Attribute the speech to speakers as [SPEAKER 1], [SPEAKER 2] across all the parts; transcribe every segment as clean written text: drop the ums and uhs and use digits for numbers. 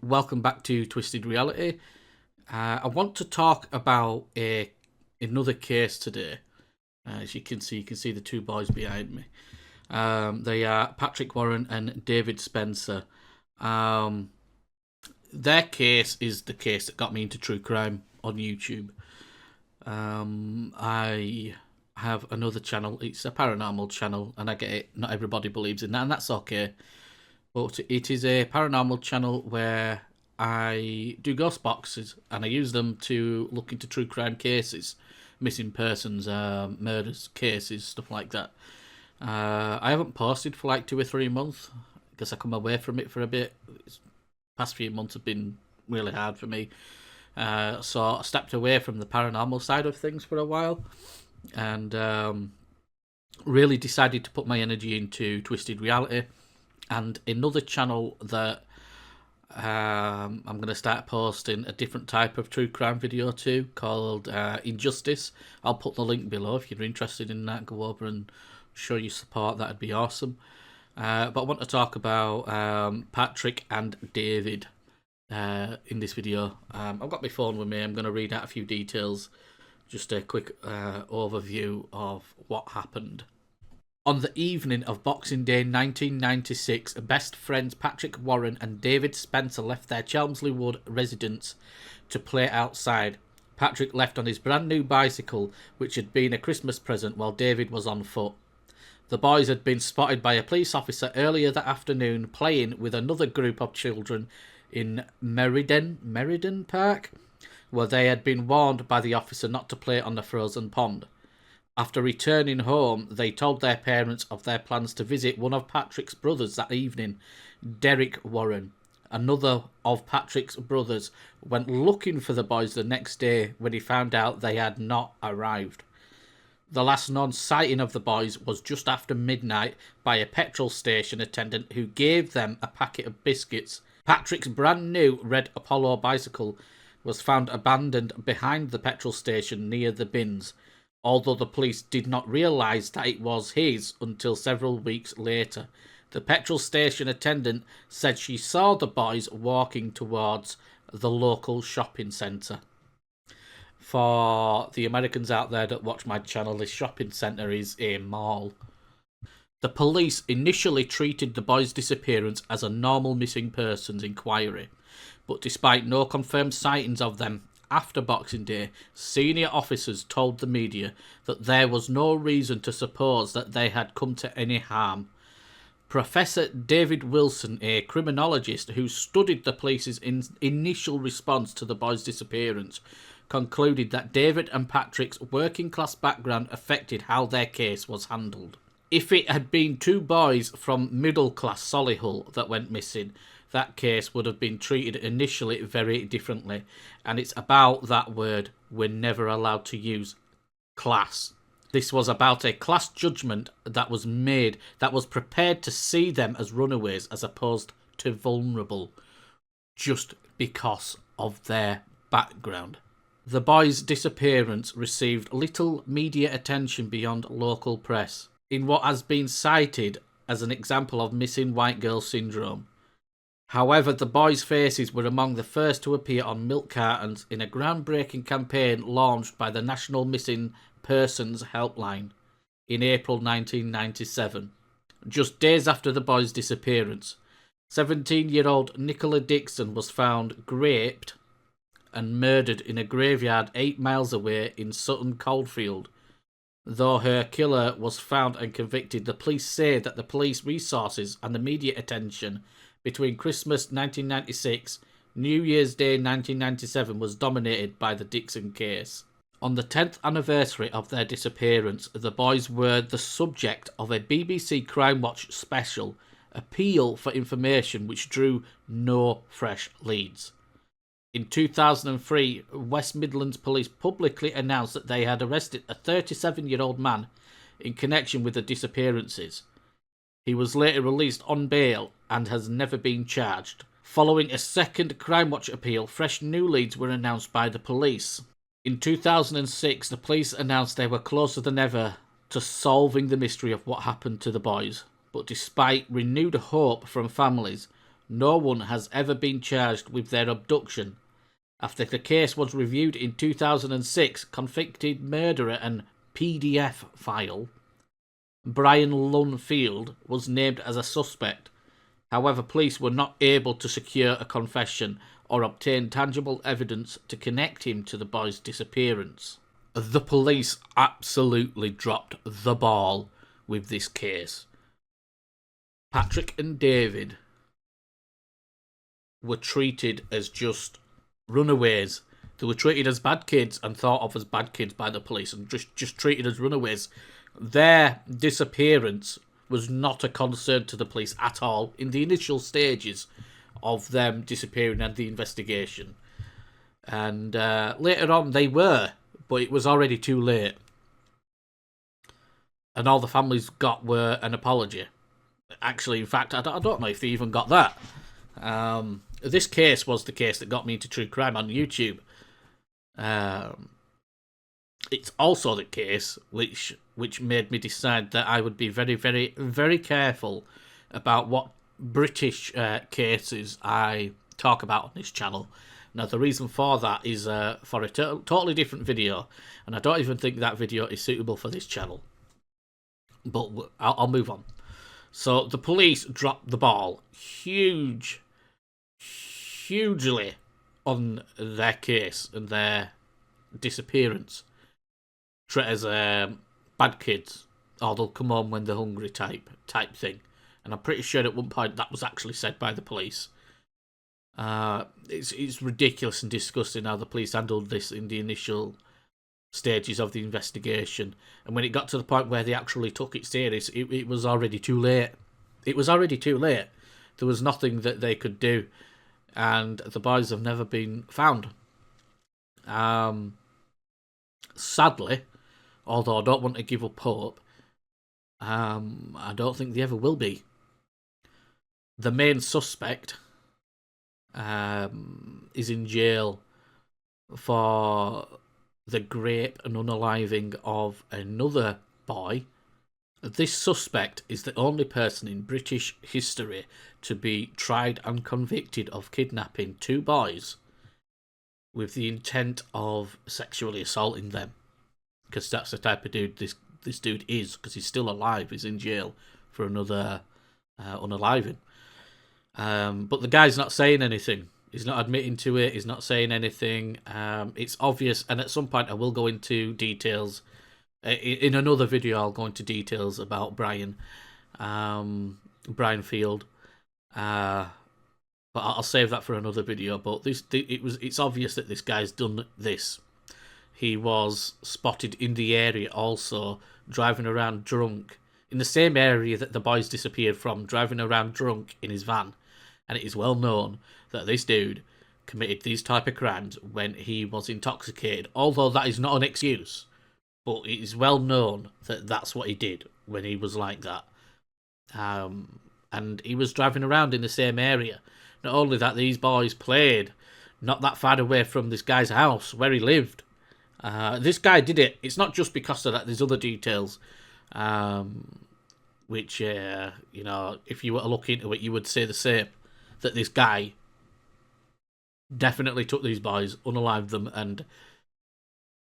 [SPEAKER 1] Welcome back to Twisted Reality. I want to talk about another case today. As you can see the two boys behind me. They are Patrick Warren and David Spencer. Their case is the case that got me into true crime on YouTube. I have another channel. It's a paranormal channel, and I get it. Not everybody believes in that, and that's okay. But it is a paranormal channel where I do ghost boxes, and I use them to look into true crime cases, missing persons, murders, cases, stuff like that. I haven't posted for like 2 or 3 months because I come away from it for a bit. Past few months have been really hard for me. So I stepped away from the paranormal side of things for a while, and really decided to put my energy into Twisted Reality and another channel that I'm going to start posting a different type of true crime video to, called Injustice. I'll put the link below if you're interested in that. Go over and show your support. That'd be awesome. But I want to talk about Patrick and David in this video. I've got my phone with me. I'm going to read out a few details. Just a quick overview of what happened. On the evening of Boxing Day 1996, best friends Patrick Warren and David Spencer left their Chelmsley Wood residence to play outside. Patrick left on his brand new bicycle, which had been a Christmas present, while David was on foot. The boys had been spotted by a police officer earlier that afternoon playing with another group of children in Meriden Park, where they had been warned by the officer not to play on the frozen pond. After returning home, they told their parents of their plans to visit one of Patrick's brothers that evening, Derek Warren. Another of Patrick's brothers went looking for the boys the next day when he found out they had not arrived. The last known sighting of the boys was just after midnight by a petrol station attendant who gave them a packet of biscuits. Patrick's brand new red Apollo bicycle was found abandoned behind the petrol station near the bins, although the police did not realise that it was his until several weeks later. The petrol station attendant said she saw the boys walking towards the local shopping centre. For the Americans out there that watch my channel, this shopping centre is a mall. The police initially treated the boys' disappearance as a normal missing persons inquiry, but despite no confirmed sightings of them after Boxing Day, senior officers told the media that there was no reason to suppose that they had come to any harm. Professor David Wilson, a criminologist who studied the police's initial response to the boys' disappearance, concluded that David and Patrick's working-class background affected how their case was handled. If it had been two boys from middle-class Solihull that went missing, that case would have been treated initially very differently, and it's about that word we're never allowed to use, class. This was about a class judgment that was made that was prepared to see them as runaways as opposed to vulnerable, just because of their background. The boys' disappearance received little media attention beyond local press, in what has been cited as an example of missing white girl syndrome. However, the boys' faces were among the first to appear on milk cartons in a groundbreaking campaign launched by the National Missing Persons Helpline in April 1997. Just days after the boys' disappearance, 17-year-old Nicola Dixon was found raped and murdered in a graveyard 8 miles away in Sutton Coldfield. Though her killer was found and convicted, the police say that the police resources and the media attention between Christmas 1996 New Year's Day 1997 was dominated by the Dixon case. On the 10th anniversary of their disappearance, the boys were the subject of a BBC Crime Watch special, Appeal for Information, which drew no fresh leads. In 2003, West Midlands Police publicly announced that they had arrested a 37-year-old man in connection with the disappearances. He was later released on bail and has never been charged. Following a second Crime Watch appeal, fresh new leads were announced by the police. In 2006, the police announced they were closer than ever to solving the mystery of what happened to the boys. But despite renewed hope from families, no one has ever been charged with their abduction. After the case was reviewed in 2006, convicted murderer and PDF file Brian Lunfield was named as a suspect. However, police were not able to secure a confession or obtain tangible evidence to connect him to the boy's disappearance. The police absolutely dropped the ball with this case. Patrick and David were treated as just runaways. They were treated as bad kids and thought of as bad kids by the police and just treated as runaways. Their disappearance was not a concern to the police at all in the initial stages of them disappearing and the investigation. And later on they were, but it was already too late. And all the families got were an apology. Actually, in fact, I don't know if they even got that. This case was the case that got me into true crime on YouTube. It's also the case which made me decide that I would be very, very, very careful about what British cases I talk about on this channel. Now, the reason for that is for a totally different video, and I don't even think that video is suitable for this channel. But I'll move on. So the police dropped the ball hugely on their case and their disappearance. Treated as bad kids, or they'll come home when they're hungry type thing. And I'm pretty sure at one point that was actually said by the police. It's ridiculous and disgusting how the police handled this in the initial stages of the investigation. And when it got to the point where they actually took it serious, it was already too late. It was already too late. There was nothing that they could do. And the boys have never been found. Sadly, although I don't want to give up hope, I don't think they ever will be. The main suspect is in jail for the rape and unaliving of another boy. This suspect is the only person in British history to be tried and convicted of kidnapping two boys with the intent of sexually assaulting them. Because that's the type of dude this dude is, because he's still alive. He's in jail for another unaliving. But the guy's not saying anything. He's not admitting to it. He's not saying anything. It's obvious, and at some point I will go into details. In another video, I'll go into details about Brian Field. But I'll save that for another video. But it's obvious that this guy's done this. He was spotted in the area also, driving around drunk, in the same area that the boys disappeared from, driving around drunk in his van. And it is well known that this dude committed these type of crimes when he was intoxicated, although that is not an excuse. But it is well known that that's what he did when he was like that. And he was driving around in the same area. Not only that, these boys played not that far away from this guy's house where he lived. This guy did it. It's not just because of that. There's other details, which, if you were to look into it, you would say the same. That this guy definitely took these boys, unalived them, and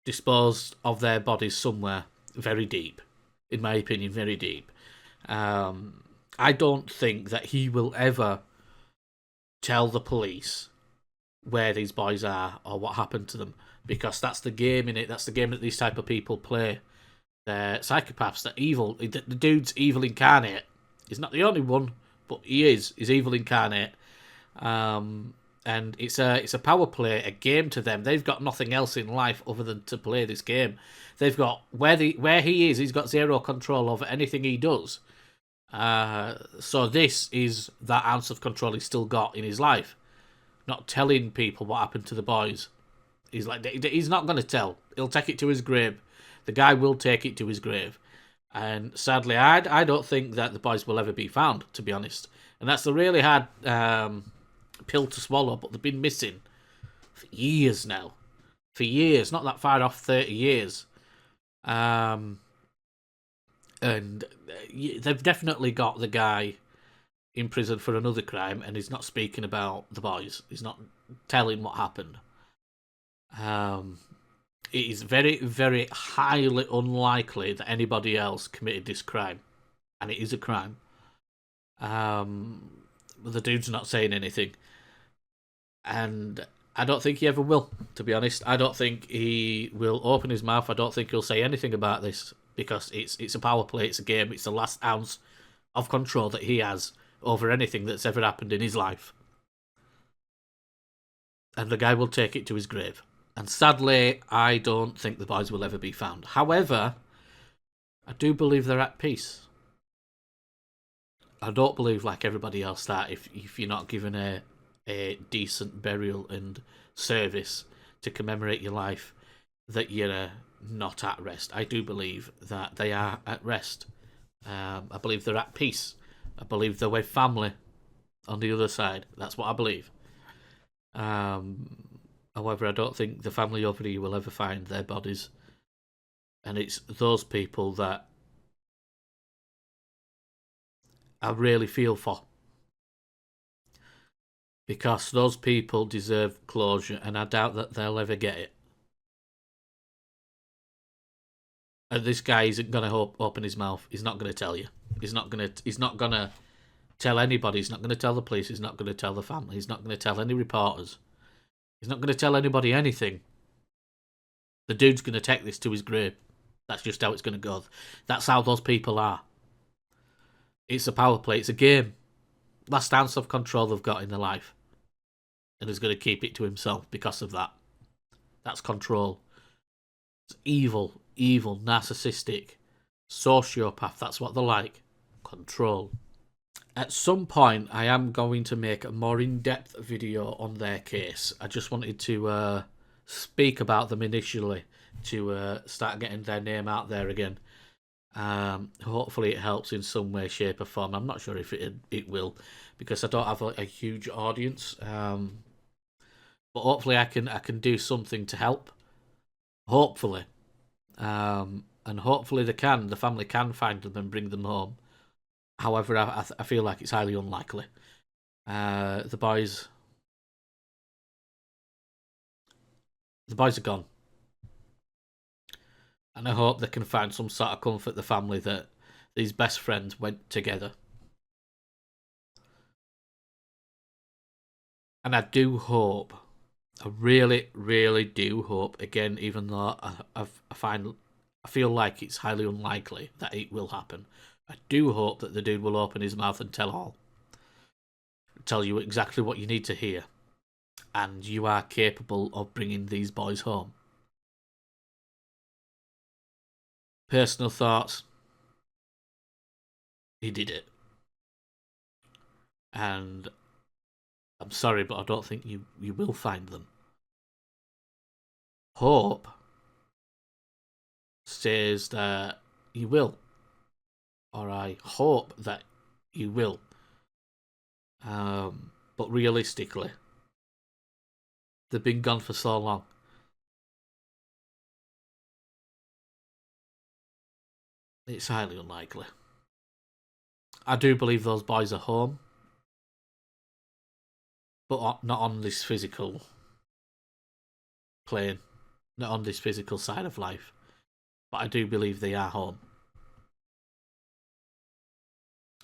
[SPEAKER 1] disposed of their bodies somewhere very deep. In my opinion, very deep. I don't think that he will ever tell the police where these boys are or what happened to them, because that's the game in it. That's the game that these type of people play. They're psychopaths. They're evil. The dude's evil incarnate. He's not the only one, but he is. He's evil incarnate. And it's a power play, a game to them. They've got nothing else in life other than to play this game. They've got where he is. He's got zero control over anything he does. So this is that ounce of control he's still got in his life. Not telling people what happened to the boys. He's not going to tell. He'll take it to his grave. The guy will take it to his grave. And sadly, I don't think that the boys will ever be found, to be honest. And that's a really hard pill to swallow, but they've been missing for years now. For years, not that far off 30 years. And they've definitely got the guy in prison for another crime, and he's not speaking about the boys. He's not telling what happened. It is very, very highly unlikely that anybody else committed this crime, and it is a crime. But the dude's not saying anything, and I don't think he ever will. To be honest, I don't think he will open his mouth. I don't think he'll say anything about this because it's a power play. It's a game. It's the last ounce of control that he has over anything that's ever happened in his life, and the guy will take it to his grave. And sadly, I don't think the boys will ever be found. However, I do believe they're at peace. I don't believe, like everybody else, that if you're not given a decent burial and service to commemorate your life, that you're not at rest. I do believe that they are at rest. I believe they're at peace. I believe they're with family on the other side. That's what I believe. However, I don't think the family over here will ever find their bodies. And it's those people that I really feel for. Because those people deserve closure, and I doubt that they'll ever get it. And this guy isn't going to open his mouth. He's not going to tell you. He's not going to tell anybody. He's not going to tell the police. He's not going to tell the family. He's not going to tell any reporters. He's not going to tell anybody anything. The dude's going to take this to his grave. That's just how it's going to go. That's how those people are. It's a power play. It's a game. Last ounce of control they've got in their life. And he's going to keep it to himself because of that. That's control. It's evil, narcissistic, sociopath. That's what they're like. Control. At some point, I am going to make a more in-depth video on their case. I just wanted to speak about them initially to start getting their name out there again. Hopefully it helps in some way, shape or form. I'm not sure if it will, because I don't have a huge audience. But hopefully I can do something to help. Hopefully. And hopefully the family can find them and bring them home. However, I feel like it's highly unlikely. The boys are gone. And I hope they can find some sort of comfort, the family, that these best friends went together. And I do hope, I really, really do hope, again, even though I feel like it's highly unlikely that it will happen, I do hope that the dude will open his mouth and tell all. Tell you exactly what you need to hear. And you are capable of bringing these boys home. Personal thoughts. He did it. And I'm sorry, but I don't think you will find them. Hope says that you will. Or I hope that you will. But realistically, they've been gone for so long. It's highly unlikely. I do believe those boys are home. But not on this physical plane. Not on this physical side of life. But I do believe they are home.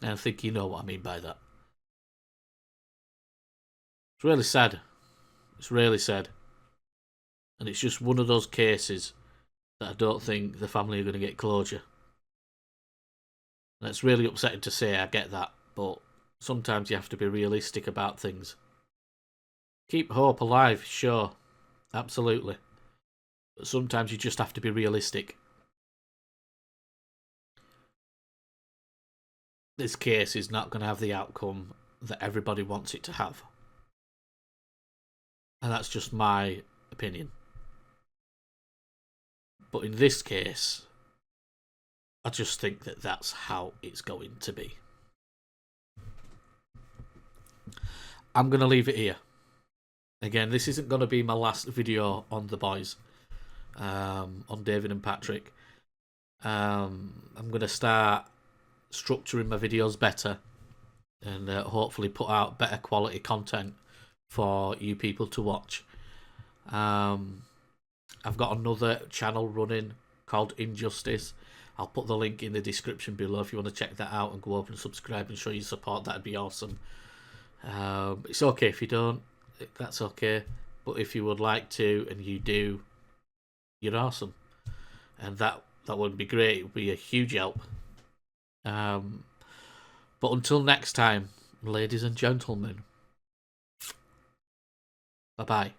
[SPEAKER 1] And I think you know what I mean by that. It's really sad. It's really sad. And it's just one of those cases that I don't think the family are going to get closure. And it's really upsetting to say, I get that. But sometimes you have to be realistic about things. Keep hope alive, sure. Absolutely. But sometimes you just have to be realistic. This case is not going to have the outcome that everybody wants it to have. And that's just my opinion. But in this case, I just think that that's how it's going to be. I'm going to leave it here. Again, this isn't going to be my last video on the boys, on David and Patrick. I'm going to start structuring my videos better. and hopefully put out better quality content for you people to watch. I've got another channel running called Injustice. I'll put the link in the description below if you want to check that out and go over and subscribe and show your support. That'd be awesome. It's okay if you don't. That's okay. But if you would like to and you do, you're awesome. And that would be great. It would be a huge help. But until next time, ladies and gentlemen, bye-bye.